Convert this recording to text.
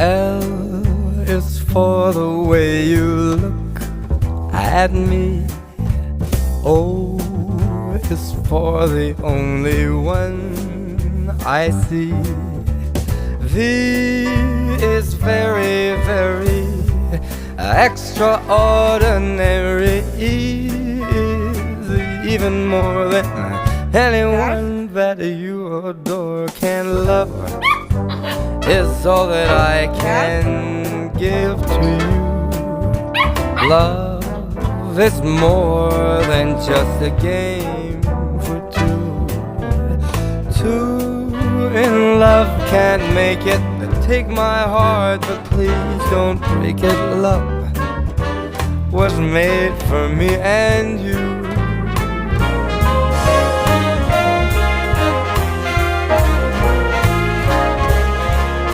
L is for the way you look at me. O is for the only one I see. V is very, very extraordinary. E is even more than anyone that you adore can love. Is all that I can give to you. Love is more than just a game for two. Two in love can't make it. Take my heart, but please don't break it. Love was made for me and you.